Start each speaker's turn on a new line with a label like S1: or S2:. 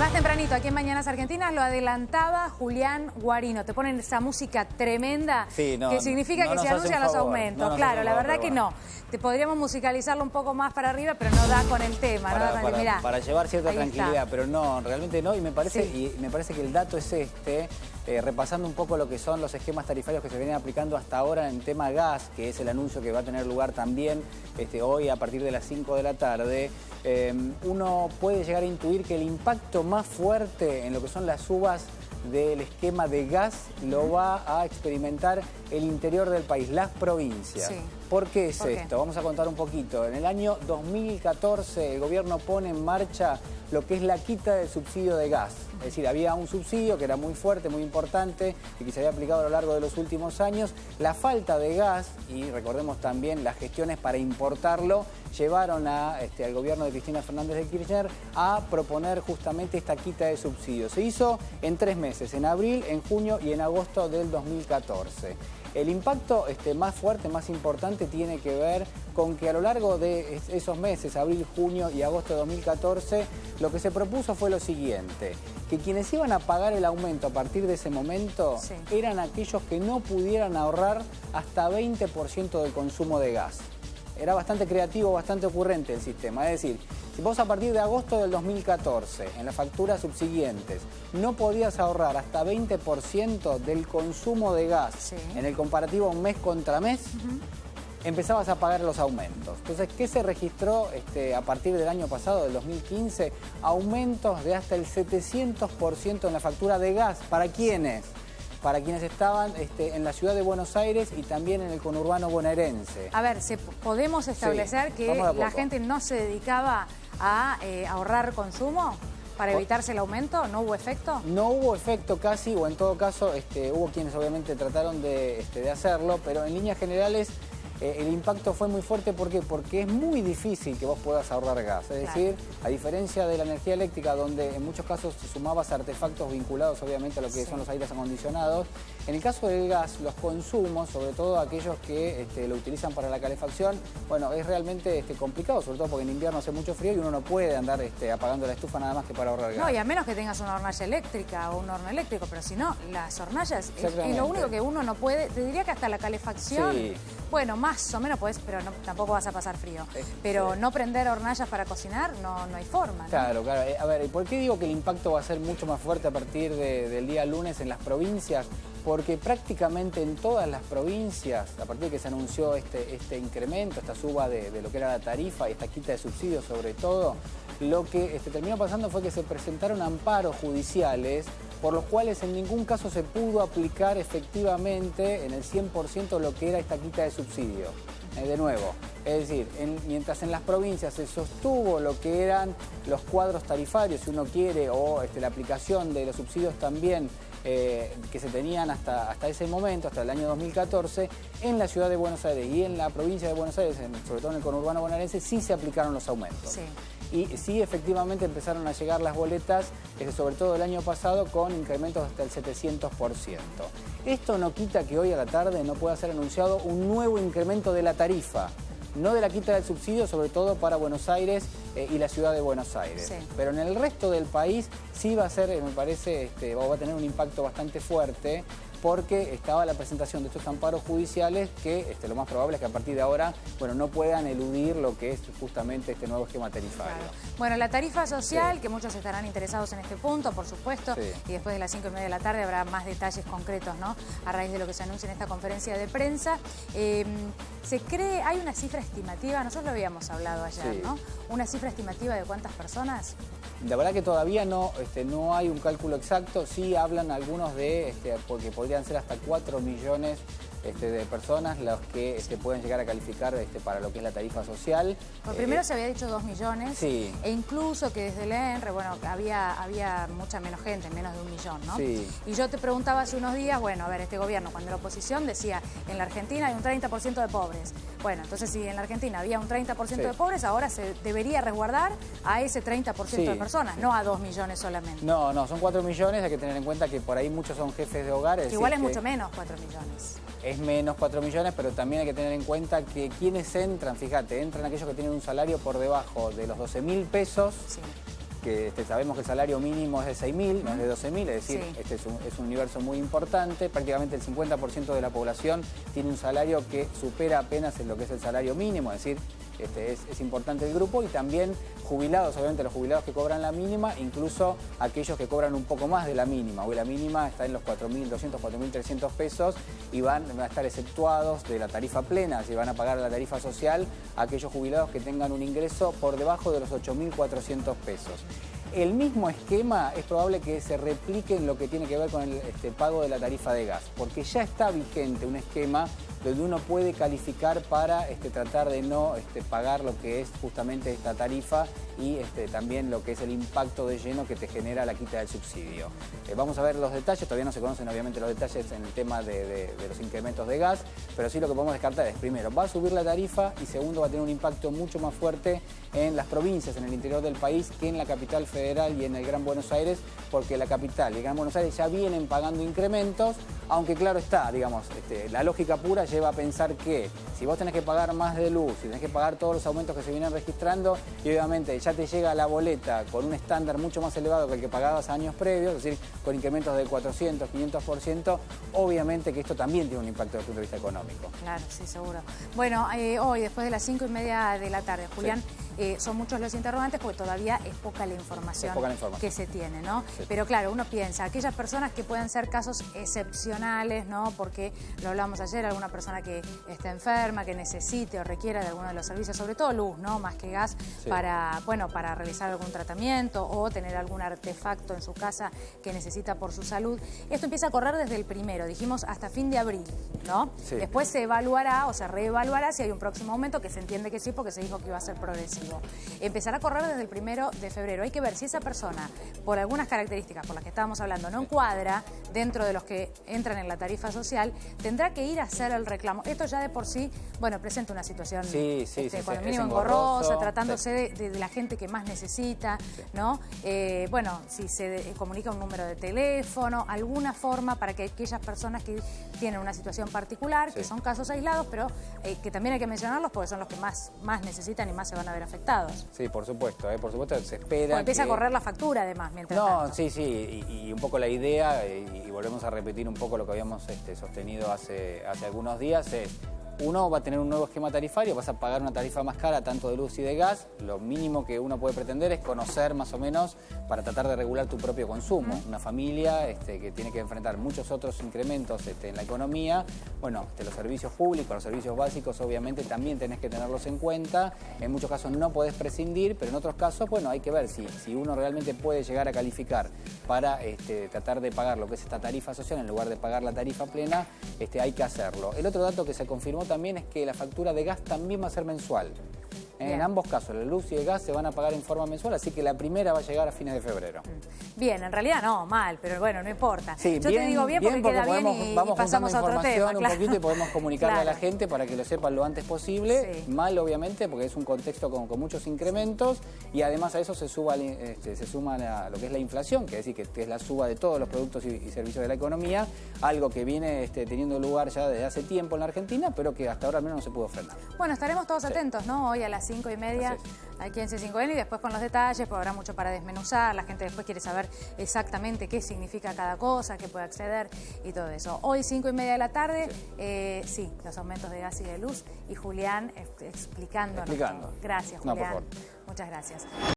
S1: Más tempranito, aquí en Mañanas Argentinas, lo adelantaba Julián Guarino. Te ponen esa música tremenda,
S2: sí,
S1: que significa que se anuncian los aumentos. Claro, la verdad que no. Te podríamos musicalizarlo un poco más para arriba, pero no da con el tema.
S2: Para llevar cierta tranquilidad,
S1: está.
S2: pero no, realmente no. Y me parece que el dato es este, repasando un poco lo que son los esquemas tarifarios que se vienen aplicando hasta ahora en tema gas, que es el anuncio que va a tener lugar también hoy a partir de las 5 de la tarde. Uno puede llegar a intuir que el impacto más fuerte en lo que son las subas del esquema de gas lo va a experimentar el interior del país, las provincias.
S1: Sí.
S2: ¿Por qué es esto? Vamos a contar un poquito. En el año 2014 el gobierno pone en marcha lo que es la quita del subsidio de gas. Es decir, había un subsidio que era muy fuerte, muy importante y que se había aplicado a lo largo de los últimos años. La falta de gas, y recordemos también las gestiones para importarlo, llevaron al gobierno de Cristina Fernández de Kirchner a proponer justamente esta quita de subsidio. Se hizo en 3 meses, en abril, en junio y en agosto del 2014. El impacto más fuerte, más importante, tiene que ver con que a lo largo de esos meses, abril, junio y agosto de 2014, lo que se propuso fue lo siguiente, que quienes iban a pagar el aumento a partir de ese momento eran aquellos que no pudieran ahorrar hasta 20% del consumo de gas. Era bastante creativo, bastante ocurrente el sistema, es decir, si vos a partir de agosto del 2014, en las facturas subsiguientes, no podías ahorrar hasta 20% del consumo de gas en el comparativo mes contra mes, empezabas a pagar los aumentos. Entonces, ¿qué se registró a partir del año pasado, del 2015? Aumentos de hasta el 700% en la factura de gas. ¿Para quiénes? Para quienes estaban en la ciudad de Buenos Aires y también en el conurbano bonaerense.
S1: A ver, ¿podemos establecer que la gente no se dedicaba a ahorrar consumo para evitarse el aumento? ¿No hubo efecto?
S2: No hubo efecto casi, o en todo caso hubo quienes obviamente trataron de hacerlo, pero en líneas generales el impacto fue muy fuerte. ¿Por qué? Porque es muy difícil que vos puedas ahorrar gas. Es decir, a diferencia de la energía eléctrica, donde en muchos casos sumabas artefactos vinculados obviamente a lo que son los aires acondicionados, en el caso del gas, los consumos, sobre todo aquellos que lo utilizan para la calefacción, bueno, es realmente complicado, sobre todo porque en invierno hace mucho frío y uno no puede andar apagando la estufa nada más que para ahorrar gas.
S1: No, y a menos que tengas una hornalla eléctrica o un horno eléctrico, pero si no, las hornallas es lo único que uno no puede. Te diría que hasta la calefacción, bueno, más o menos podés, pero tampoco vas a pasar frío. Pero no prender hornallas para cocinar, no hay forma, ¿no?
S2: Claro. A ver, ¿por qué digo que el impacto va a ser mucho más fuerte a partir del día lunes en las provincias? Porque prácticamente en todas las provincias, a partir de que se anunció este incremento, esta suba de lo que era la tarifa y esta quita de subsidios sobre todo, lo que terminó pasando fue que se presentaron amparos judiciales por los cuales en ningún caso se pudo aplicar efectivamente en el 100% lo que era esta quita de subsidio. De nuevo, es decir, mientras en las provincias se sostuvo lo que eran los cuadros tarifarios, si uno quiere, o la aplicación de los subsidios también que se tenían hasta ese momento, hasta el año 2014, en la ciudad de Buenos Aires y en la provincia de Buenos Aires, sobre todo en el conurbano bonaerense, sí se aplicaron los aumentos. Y sí, efectivamente empezaron a llegar las boletas, sobre todo el año pasado, con incrementos hasta el 700%. Esto no quita que hoy a la tarde no pueda ser anunciado un nuevo incremento de la tarifa, no de la quita del subsidio, sobre todo para Buenos Aires y la ciudad de Buenos Aires. Pero en el resto del país sí va a ser, me parece, va a tener un impacto bastante fuerte, porque estaba la presentación de estos amparos judiciales que lo más probable es que a partir de ahora, bueno, no puedan eludir lo que es justamente este nuevo esquema tarifario.
S1: Bueno, la tarifa social, que muchos estarán interesados en este punto, por supuesto, y después de las 5:30 de la tarde habrá más detalles concretos, ¿no? A raíz de lo que se anuncia en esta conferencia de prensa. Se cree, hay una cifra estimativa, nosotros lo habíamos hablado ayer, ¿no? Una cifra estimativa de cuántas personas.
S2: La verdad que todavía no hay un cálculo exacto. Sí hablan algunos porque podrían ser hasta 4 millones de personas los que pueden llegar a calificar para lo que es la tarifa social.
S1: Por primero se había dicho 2 millones, e incluso que desde el ENRE, bueno, había mucha menos gente, menos de 1 millón, ¿no? Y yo te preguntaba hace unos días, bueno, a ver, este gobierno, cuando la oposición decía, en la Argentina hay un 30% de pobres. Bueno, entonces si en la Argentina había un 30% de pobres, ahora se debería resguardar a ese 30% de personas, no a 2 millones solamente.
S2: No, son 4 millones, hay que tener en cuenta que por ahí muchos son jefes de hogares.
S1: Igual es mucho menos 4 millones.
S2: Es menos 4 millones, pero también hay que tener en cuenta que quienes entran, fíjate, entran aquellos que tienen un salario por debajo de los 12.000 pesos que sabemos que el salario mínimo es de 6.000, no es de 12.000, es decir,
S1: sí.
S2: este es un universo muy importante. Prácticamente el 50% de la población tiene un salario que supera apenas en lo que es el salario mínimo, es decir, es importante el grupo, y también jubilados, obviamente los jubilados que cobran la mínima, incluso aquellos que cobran un poco más de la mínima. Hoy la mínima está en los 4.200, 4.300 pesos y van a estar exceptuados de la tarifa plena, si van a pagar la tarifa social a aquellos jubilados que tengan un ingreso por debajo de los 8.400 pesos. El mismo esquema es probable que se replique en lo que tiene que ver con el pago de la tarifa de gas, porque ya está vigente un esquema donde uno puede calificar para tratar de no pagar lo que es justamente esta tarifa y también lo que es el impacto de lleno que te genera la quita del subsidio. Vamos a ver los detalles, todavía no se conocen obviamente los detalles en el tema de los incrementos de gas, pero sí lo que podemos descartar es, primero, va a subir la tarifa y segundo, va a tener un impacto mucho más fuerte en las provincias, en el interior del país, que en la capital federal y en el Gran Buenos Aires, porque la capital y el Gran Buenos Aires ya vienen pagando incrementos, aunque claro está, digamos, la lógica pura lleva a pensar que si vos tenés que pagar más de luz, si tenés que pagar todos los aumentos que se vienen registrando y obviamente ya te llega la boleta con un estándar mucho más elevado que el que pagabas años previos, es decir, con incrementos del 400, 500%, obviamente que esto también tiene un impacto desde el punto de vista económico.
S1: Claro, sí, seguro. Bueno, hoy, después de las 5:30 de la tarde, Julián, sí. Son muchos los interrogantes porque todavía es poca la información que se tiene, ¿no? Sí. Pero claro, uno piensa, aquellas personas que pueden ser casos excepcionales, ¿no? Porque lo hablamos ayer, alguna persona que esté enferma, que necesite o requiera de alguno de los servicios, sobre todo luz, ¿no? Más que gas, sí. para realizar algún tratamiento o tener algún artefacto en su casa que necesita por su salud. Esto empieza a correr desde el 1, dijimos, hasta fin de abril, ¿no? Sí. Después se evaluará o se reevaluará si hay un próximo aumento, que se entiende que sí, porque se dijo que iba a ser progresivo. Empezará a correr desde el 1 de febrero. Hay que ver si esa persona, por algunas características por las que estábamos hablando, no encuadra dentro de los que entran en la tarifa social, tendrá que ir a hacer el reclamo. Esto ya de por sí, bueno, presenta una situación cuando mínimo engorrosa, tratándose de la gente que más necesita, ¿no? Bueno, si se comunica un número de teléfono, alguna forma para que aquellas personas que tienen una situación particular, que son casos aislados, pero que también hay que mencionarlos porque son los que más necesitan y más se van a ver afectados.
S2: Sí, por supuesto, se espera.
S1: Empieza a correr la factura además, mientras tanto.
S2: Sí, y un poco la idea, y volvemos a repetir un poco lo que habíamos sostenido hace algunos días, es: uno va a tener un nuevo esquema tarifario, vas a pagar una tarifa más cara tanto de luz y de gas. Lo mínimo que uno puede pretender es conocer más o menos para tratar de regular tu propio consumo. Una familia que tiene que enfrentar muchos otros incrementos en la economía, bueno, los servicios públicos, los servicios básicos obviamente también tenés que tenerlos en cuenta. En muchos casos no podés prescindir, pero en otros casos, bueno, hay que ver si uno realmente puede llegar a calificar para tratar de pagar lo que es esta tarifa social en lugar de pagar la tarifa plena, hay que hacerlo. El otro dato que se confirmó también es que la factura de gas también va a ser mensual. En ambos casos, la luz y el gas se van a pagar en forma mensual, así que la primera va a llegar a fines de febrero.
S1: Bien, en realidad no, mal, pero bueno, no importa.
S2: Sí,
S1: yo te digo bien porque queda bien y pasamos a otro tema.
S2: Un poquito y podemos comunicarle a la gente para que lo sepan lo antes posible. Sí. Mal, obviamente, porque es un contexto con muchos incrementos y además a eso se suma lo que es la inflación, que es decir, que es la suba de todos los productos y servicios de la economía, algo que viene teniendo lugar ya desde hace tiempo en la Argentina, pero que hasta ahora al menos no se pudo frenar.
S1: Bueno, estaremos todos atentos, ¿no? Hoy a las 5:30 aquí en C5N y después con los detalles, porque habrá mucho para desmenuzar. La gente después quiere saber exactamente qué significa cada cosa, qué puede acceder y todo eso. Hoy 5:30 de la tarde, sí, los aumentos de gas y de luz y Julián explicándonos. Gracias, Julián.
S2: No, por favor.
S1: Muchas gracias.